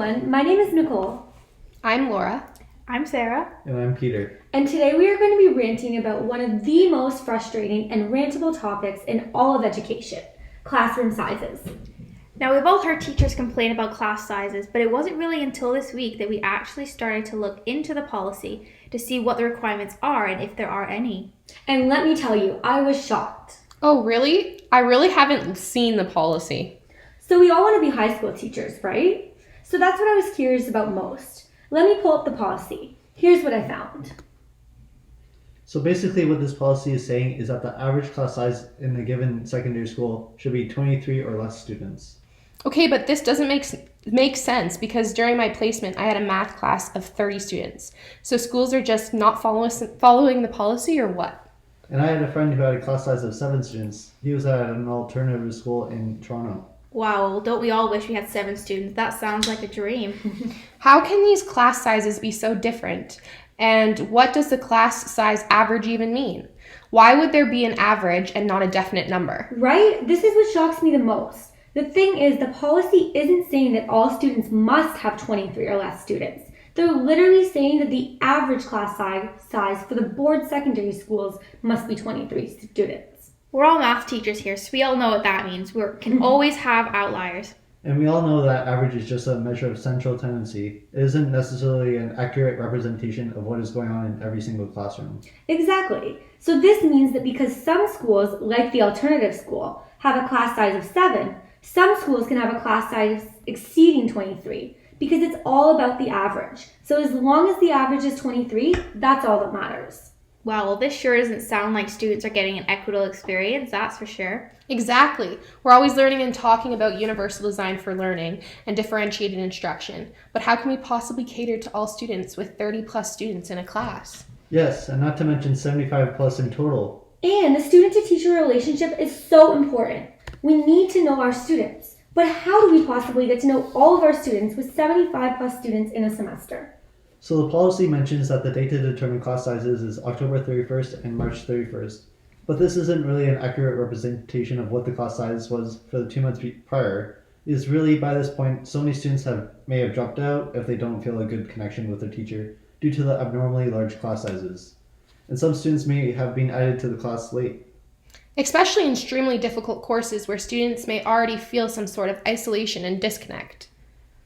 everyone, my name is Nicole. I'm Laura. I'm Sarah. And I'm Peter. And today we are going to be ranting about one of the most frustrating and rantable topics in all of education, classroom sizes. Now, we've all heard teachers complain about class sizes, but it wasn't really until this week that we actually started to look into the policy to see what the requirements are and if there are any. And let me tell you, I was shocked. Oh, really? I really haven't seen the policy. So we all want to be high school teachers, right? So that's what I was curious about most. Let me pull up the policy. Here's what I found. So basically what this policy is saying is that the average class size in a given secondary school should be 23 or less students. Okay, but this doesn't make sense because during my placement, I had a math class of 30 students. So schools are just not following the policy or what? And I had a friend who had a class size of 7 students. He was at an alternative school in Toronto. Wow, don't we all wish we had 7 students? That sounds like a dream. How can these class sizes be so different? And what does the class size average even mean? Why would there be an average and not a definite number? Right? This is what shocks me the most. The thing is, the policy isn't saying that all students must have 23 or less students. They're literally saying that the average class size for the board secondary schools must be 23 students. We're all math teachers here, so we all know what that means. We can always have outliers. And we all know that average is just a measure of central tendency. It isn't necessarily an accurate representation of what is going on in every single classroom. Exactly. So this means that because some schools, like the alternative school, have a class size of 7, some schools can have a class size exceeding 23 because it's all about the average. So as long as the average is 23, that's all that matters. Wow, well, this sure doesn't sound like students are getting an equitable experience, that's for sure. Exactly. We're always learning and talking about universal design for learning and differentiated instruction. But how can we possibly cater to all students with 30 plus students in a class? Yes, and not to mention 75 plus in total. And the student-to-teacher relationship is so important. We need to know our students. But how do we possibly get to know all of our students with 75 plus students in a semester? So the policy mentions that the date to determine class sizes is October 31st and March 31st. But this isn't really an accurate representation of what the class size was for the 2 months prior. It is really, by this point, so many students may have dropped out if they don't feel a good connection with their teacher due to the abnormally large class sizes. And some students may have been added to the class late. Especially in extremely difficult courses where students may already feel some sort of isolation and disconnect.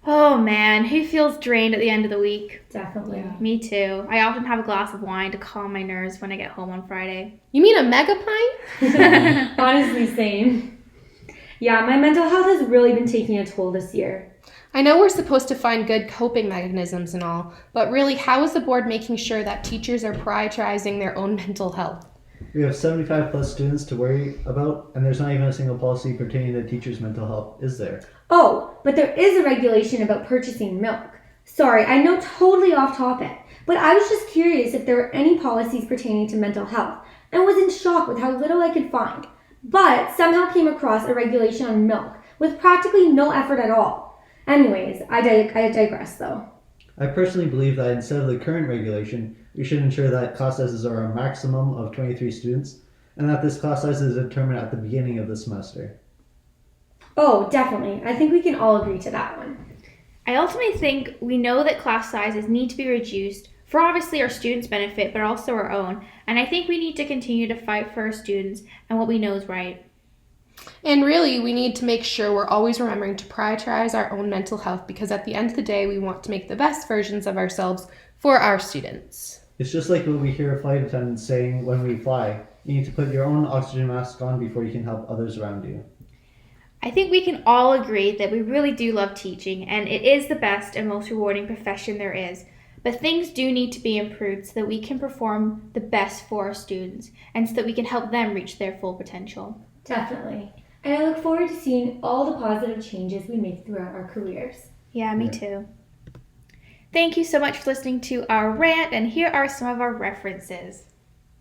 Oh man, who feels drained at the end of the week? Definitely. Yeah. Me too. I often have a glass of wine to calm my nerves when I get home on Friday. You mean a mega pint? Honestly, same. Yeah, my mental health has really been taking a toll this year. I know we're supposed to find good coping mechanisms and all, but really, how is the board making sure that teachers are prioritizing their own mental health? We have 75 plus students to worry about, and there's not even a single policy pertaining to teachers' mental health, is there? Oh, but there is a regulation about purchasing milk. Sorry, I know totally off topic, but I was just curious if there were any policies pertaining to mental health, and was in shock with how little I could find. But somehow came across a regulation on milk with practically no effort at all. Anyways, I digress though. I personally believe that instead of the current regulation, we should ensure that class sizes are a maximum of 23 students, and that this class size is determined at the beginning of the semester. Oh, definitely. I think we can all agree to that one. I ultimately think we know that class sizes need to be reduced for obviously our students' benefit, but also our own. And I think we need to continue to fight for our students and what we know is right. And really, we need to make sure we're always remembering to prioritize our own mental health because at the end of the day, we want to make the best versions of ourselves for our students. It's just like what we hear flight attendants saying when we fly. You need to put your own oxygen mask on before you can help others around you. I think we can all agree that we really do love teaching, and it is the best and most rewarding profession there is. But things do need to be improved so that we can perform the best for our students and so that we can help them reach their full potential. Definitely. And I look forward to seeing all the positive changes we make throughout our careers. Yeah, me too. Thank you so much for listening to our rant, and here are some of our references.